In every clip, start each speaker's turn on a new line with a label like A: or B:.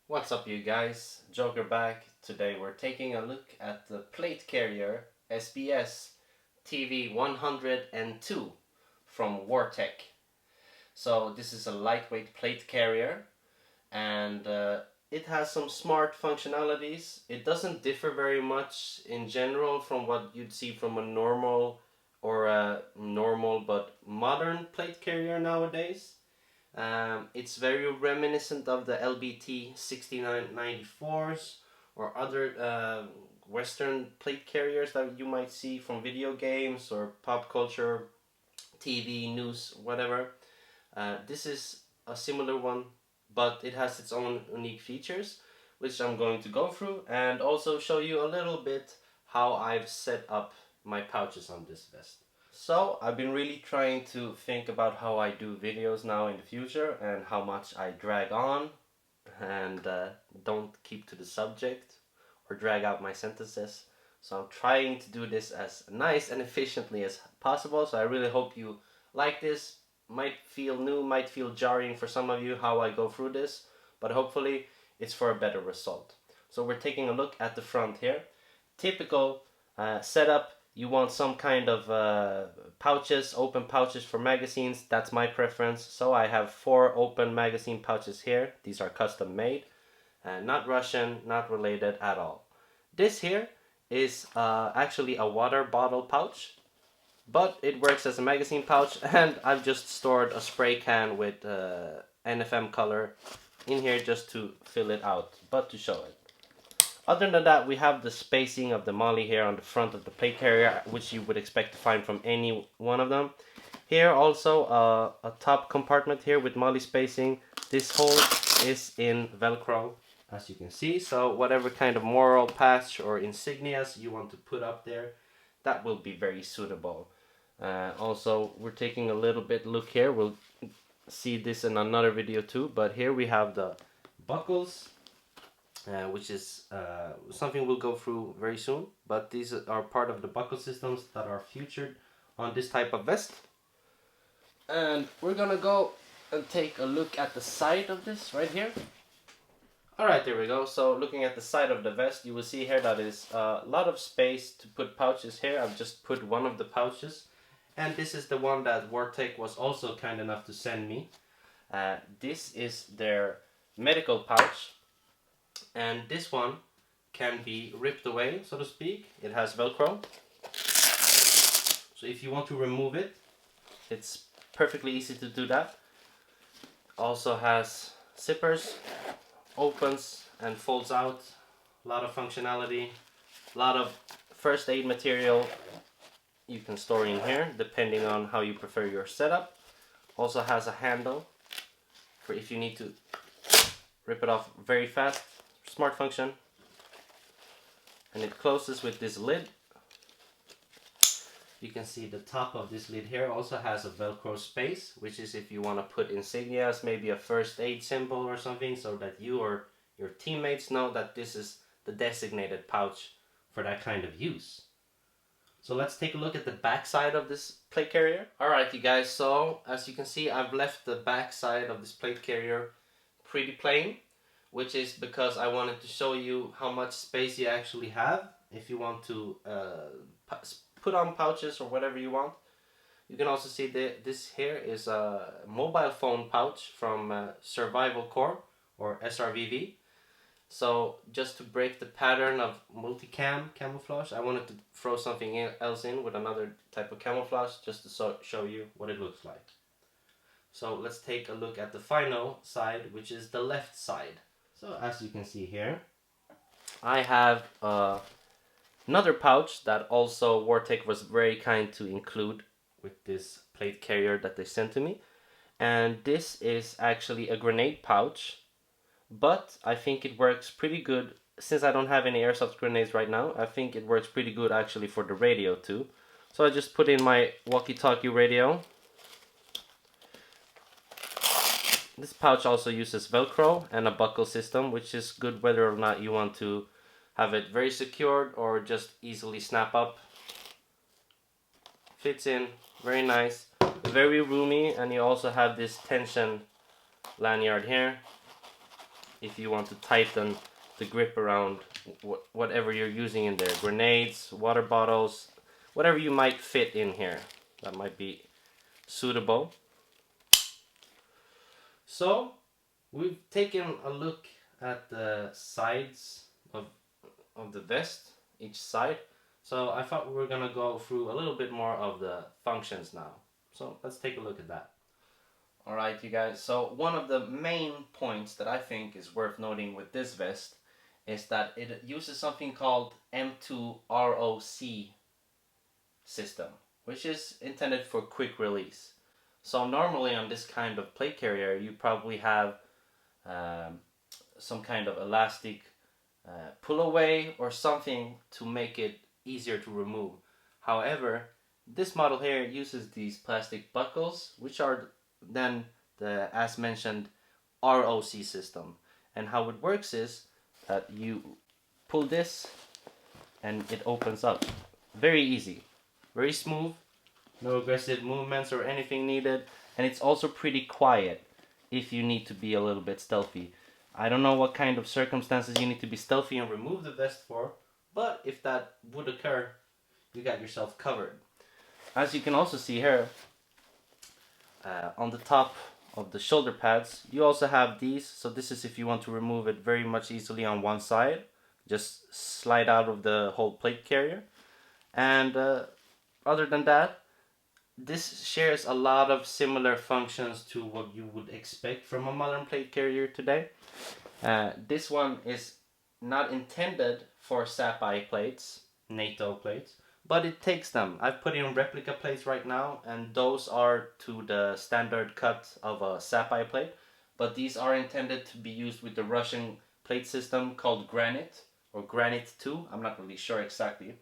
A: What's up, you guys? Joker back. Today we're taking a look at the plate carrier SBS TV-102 from Wartech. So this is a lightweight plate carrier, and it has some smart functionalities. It doesn't differ very much in general from what you'd see from a normal or a normal but modern plate carrier nowadays. It's very reminiscent of the LBT 6994s or other Western plate carriers that you might see from video games or pop culture, TV, news, whatever. This is a similar one, but it has its own unique features, which I'm going to go through and also show you a little bit how I've set up my pouches on this vest. So I've been really trying to think about how I do videos now in the future and how much I drag on and don't keep to the subject or drag out my sentences. So I'm trying to do this as nice and efficiently as possible. So I really hope you like this. Might feel new, might feel jarring for some of you how I go through this, but hopefully it's for a better result. So we're taking a look at the front here. Typical setup. You want some kind of pouches, open pouches for magazines. That's my preference. So I have 4 open magazine pouches here. These are custom made, not Russian, not related at all. This here is actually a water bottle pouch, but it works as a magazine pouch, and I've just stored a spray can with NFM color in here just to fill it out, but to show it. Other than that, we have the spacing of the molly here on the front of the plate carrier, which you would expect to find from any one of them. Here also a top compartment here with molly spacing. This hole is in Velcro, as you can see. So whatever kind of moral patch or insignias you want to put up there, that will be very suitable. Also, we're taking a little bit look here. We'll see this in another video too. But here we have the buckles. Which is something we'll go through very soon, but these are part of the buckle systems that are featured on this type of vest. And we're gonna go and take a look at the side of this right here. Alright, there we go. So looking at the side of the vest, you will see here that is a lot of space to put pouches here. I've just put one of the pouches, and this is the one that Wartech was also kind enough to send me. This is their medical pouch. And this one can be ripped away, so to speak. It has Velcro. So if you want to remove it, it's perfectly easy to do that. Also has zippers, opens and folds out. A lot of functionality, a lot of first aid material you can store in here depending on how you prefer your setup. Also has a handle for if you need to rip it off very fast. Smart function, and it closes with this lid. You can see the top of this lid here also has a Velcro space, which is if you want to put insignias, maybe a first aid symbol or something, so that you or your teammates know that this is the designated pouch for that kind of use. So let's take a look at the back side of this plate carrier. Alright, you guys, so as you can see, I've left the back side of this plate carrier pretty plain, which is because I wanted to show you how much space you actually have if you want to put on pouches or whatever you want. You can also see that this here is a mobile phone pouch from Survival Core or SRVV. So just to break the pattern of multicam camouflage, I wanted to throw something else in with another type of camouflage just to show you what it looks like. So let's take a look at the final side, which is the left side. So as you can see here, I have another pouch that also Wartech was very kind to include with this plate carrier that they sent to me. And this is actually a grenade pouch, but I think it works pretty good. Since I don't have any airsoft grenades right now, I think it works pretty good actually for the radio too. So I just put in my walkie-talkie radio. This pouch also uses Velcro and a buckle system, which is good whether or not you want to have it very secured or just easily snap up. Fits in, very nice, very roomy, and you also have this tension lanyard here. if you want to tighten the grip around whatever you're using in there. Grenades, water bottles, whatever you might fit in here that might be suitable. So we've taken a look at the sides of the vest, each side. So I thought we were gonna go through a little bit more of the functions now. So let's take a look at that. Alright you guys, so one of the main points that I think is worth noting with this vest is that it uses something called M2 ROC system, which is intended for quick release. So normally on this kind of plate carrier you probably have some kind of elastic pull away or something to make it easier to remove. However, this model here uses these plastic buckles, which are then the, as mentioned, ROC system. And how it works is that you pull this and it opens up. Very easy, very smooth, no aggressive movements or anything needed, and it's also pretty quiet if you need to be a little bit stealthy. I don't know what kind of circumstances you need to be stealthy and remove the vest for, but if that would occur, you got yourself covered. As you can also see here, on the top of the shoulder pads, you also have these. So this is if you want to remove it very much easily on one side. Just slide out of the whole plate carrier. And other than that, this shares a lot of similar functions to what you would expect from a modern plate carrier today. This one is not intended for SAP-I plates, NATO plates, but it takes them. I've put in replica plates right now, and those are to the standard cut of a SAP-I plate, but these are intended to be used with the Russian plate system called Granite, or Granite 2, I'm not really sure exactly.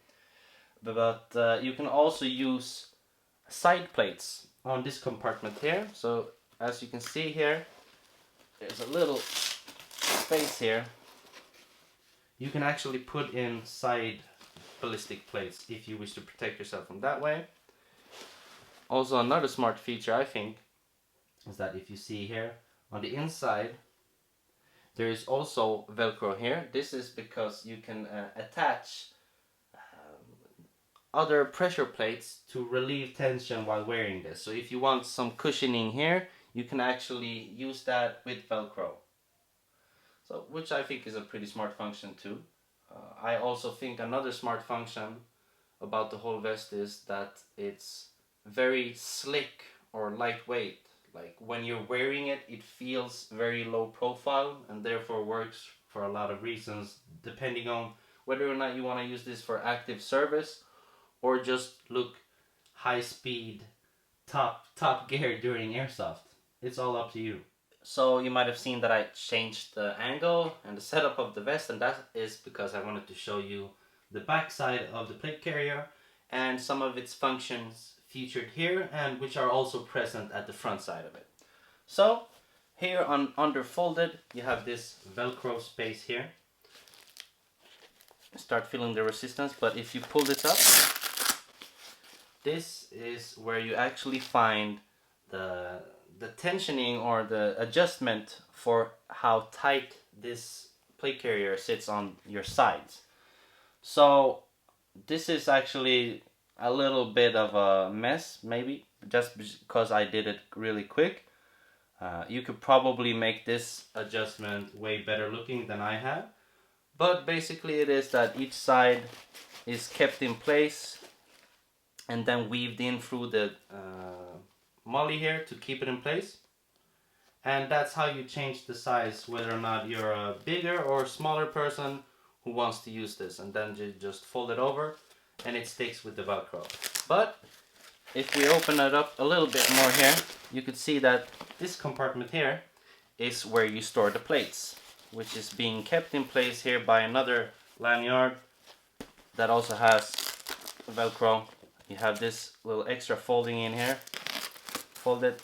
A: But you can also use side plates on this compartment here. So as you can see here, there's a little space here. You can actually put in side ballistic plates if you wish to protect yourself from that way. Also another smart feature I think is that if you see here on the inside there is also Velcro here. This is because you can attach other pressure plates to relieve tension while wearing this. So if you want some cushioning here, you can actually use that with Velcro. So, which I think is a pretty smart function too. I also think another smart function about the whole vest is that it's very slick or lightweight. Like when you're wearing it, it feels very low profile and therefore works for a lot of reasons, depending on whether or not you want to use this for active service or just look high speed, top gear during airsoft. It's all up to you. So you might have seen that I changed the angle and the setup of the vest, and that is because I wanted to show you the back side of the plate carrier and some of its functions featured here, and which are also present at the front side of it. So here on underfolded you have this Velcro space here. Start feeling the resistance, but if you pull this up, this is where you actually find the tensioning or the adjustment for how tight this plate carrier sits on your sides. So this is actually a little bit of a mess, maybe just because I did it really quick. You could probably make this adjustment way better looking than I have, but basically it is that each side is kept in place and then weaved in through the molly here to keep it in place. And that's how you change the size, whether or not you're a bigger or smaller person who wants to use this. And then you just fold it over and it sticks with the Velcro. But if we open it up a little bit more here, you could see that this compartment here is where you store the plates, which is being kept in place here by another lanyard that also has Velcro. You have this little extra folding in here. Fold it,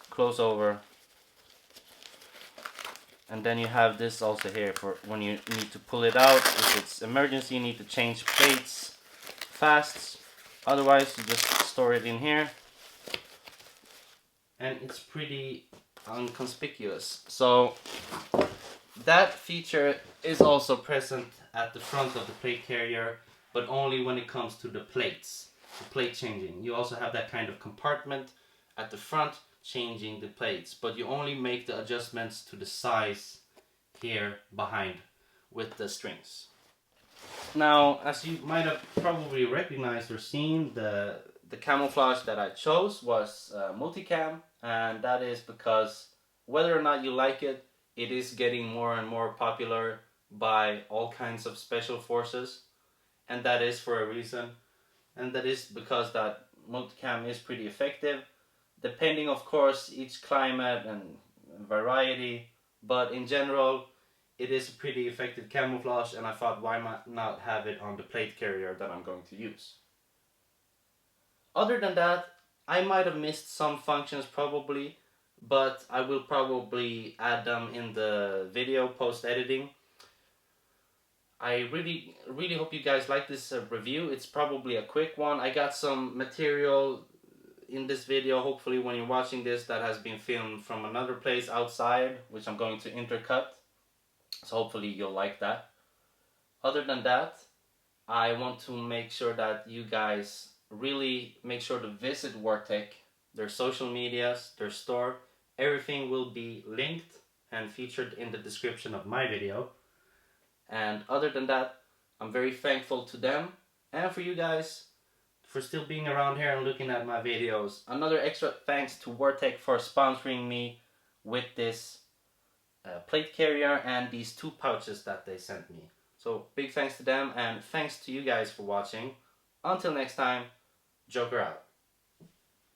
A: close over, and then you have this also here for when you need to pull it out. If it's emergency, you need to change plates fast. Otherwise, you just store it in here. And it's pretty inconspicuous. So that feature is also present at the front of the plate carrier, but only when it comes to the plates, the plate changing. You also have that kind of compartment at the front changing the plates, but you only make the adjustments to the size here behind with the strings. Now, as you might have probably recognized or seen, the camouflage that I chose was multicam, and that is because whether or not you like it, it is getting more and more popular by all kinds of special forces, and that is for a reason, and that is because that multicam is pretty effective, depending of course each climate and variety, but in general it is a pretty effective camouflage, and I thought why not have it on the plate carrier that I'm going to use. Other than that, I might have missed some functions probably, but I will probably add them in the video post editing. I really hope you guys like this review. It's probably a quick one. I got some material in this video, hopefully when you're watching this, that has been filmed from another place outside, which I'm going to intercut. So hopefully you'll like that. Other than that, I want to make sure that you guys really make sure to visit Wartech, their social medias, their store. Everything will be linked and featured in the description of my video. And other than that, I'm very thankful to them and for you guys for still being around here and looking at my videos. Another extra thanks to Wartech for sponsoring me with this plate carrier and these 2 pouches that they sent me. So big thanks to them, and thanks to you guys for watching. Until next time, Joker out.